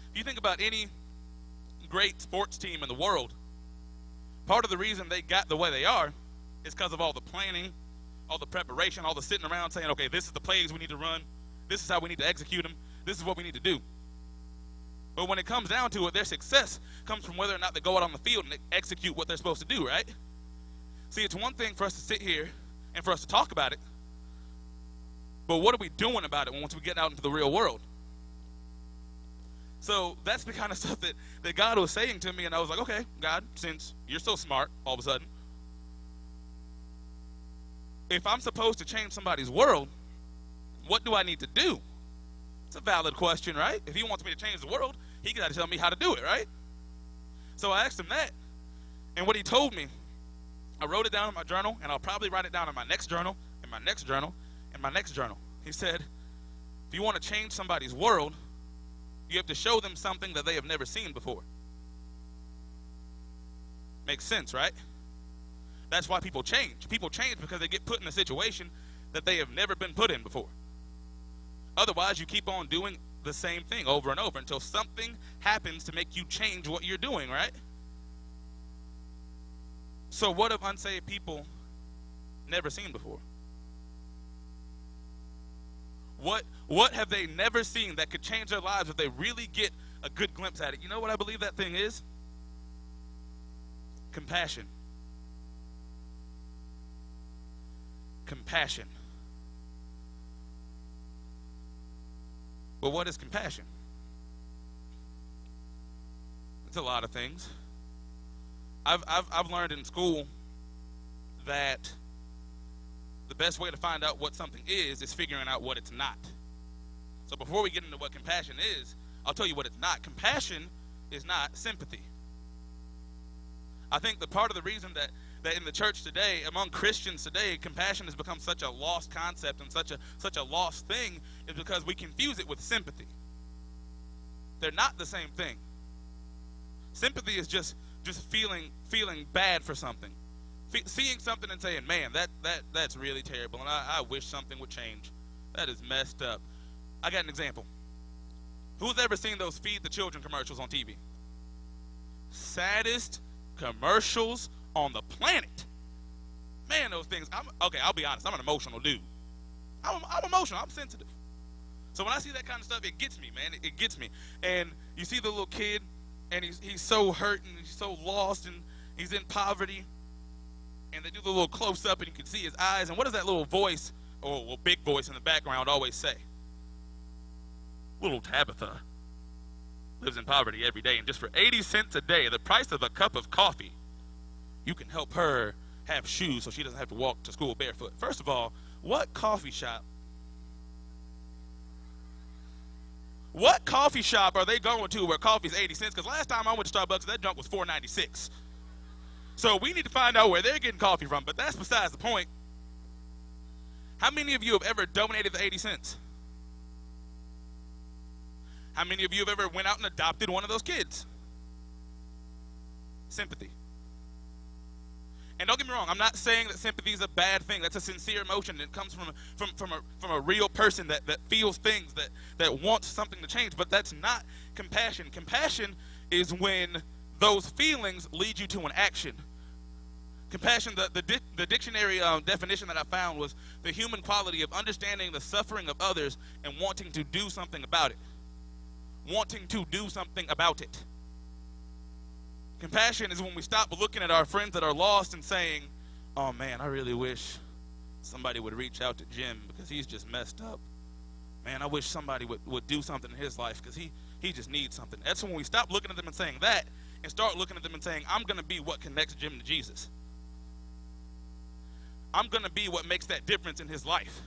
If you think about any great sports team in the world, part of the reason they got the way they are is because of all the planning, all the preparation, all the sitting around saying, okay, this is the plays we need to run, this is how we need to execute them, this is what we need to do. But when it comes down to it, their success comes from whether or not they go out on the field and execute what they're supposed to do, right? See, it's one thing for us to sit here and for us to talk about it, but what are we doing about it once we get out into the real world? So that's the kind of stuff that God was saying to me, and I was like, okay, God, since you're so smart all of a sudden, if I'm supposed to change somebody's world, what do I need to do? It's a valid question, right? If he wants me to change the world, he got to tell me how to do it, right? So I asked him that, and what he told me, I wrote it down in my journal, and I'll probably write it down in my next journal, in my next journal, in my next journal. He said, if you want to change somebody's world, you have to show them something that they have never seen before. Makes sense, right? That's why people change. People change because they get put in a situation that they have never been put in before. Otherwise, you keep on doing the same thing over and over until something happens to make you change what you're doing, right? So what have unsaved people never seen before? What have they never seen that could change their lives if they really get a good glimpse at it? You know what I believe that thing is? Compassion. Compassion. But what is compassion? It's a lot of things. I've learned in school that the best way to find out what something is figuring out what it's not. So before we get into what compassion is, I'll tell you what it's not. Compassion is not sympathy. I think the part of the reason that in the church today, among Christians today, compassion has become such a lost concept and such a lost thing is because we confuse it with sympathy. They're not the same thing. Sympathy is just feeling bad for something. Seeing something and saying, man, that's really terrible, and I wish something would change. That is messed up. I got an example. Who's ever seen those Feed the Children commercials on TV? Saddest commercials on the planet. Man, those things, I'll be honest, I'm an emotional dude. I'm emotional, I'm sensitive. So when I see that kind of stuff, it gets me, man, it gets me. And you see the little kid, and he's so hurt, and he's so lost, and he's in poverty, and they do the little close-up, and you can see his eyes, and what does that little voice, or big voice in the background always say? Little Tabitha lives in poverty every day, and just for 80 cents a day, the price of a cup of coffee, you can help her have shoes so she doesn't have to walk to school barefoot. First of all, what coffee shop are they going to where coffee's 80 cents? Because last time I went to Starbucks, that junk was $4.96. So we need to find out where they're getting coffee from, but that's besides the point. How many of you have ever donated the 80 cents? How many of you have ever went out and adopted one of those kids? Sympathy. And don't get me wrong, I'm not saying that sympathy is a bad thing. That's a sincere emotion. It comes from a real person that feels things, that wants something to change. But that's not compassion. Compassion is when those feelings lead you to an action. Compassion, the dictionary definition that I found was the human quality of understanding the suffering of others and wanting to do something about it. Wanting to do something about it. Compassion is when we stop looking at our friends that are lost and saying, oh man, I really wish somebody would reach out to Jim because he's just messed up. Man, I wish somebody would do something in his life because he just needs something. That's when we stop looking at them and saying that and start looking at them and saying, I'm going to be what connects Jim to Jesus. I'm going to be what makes that difference in his life.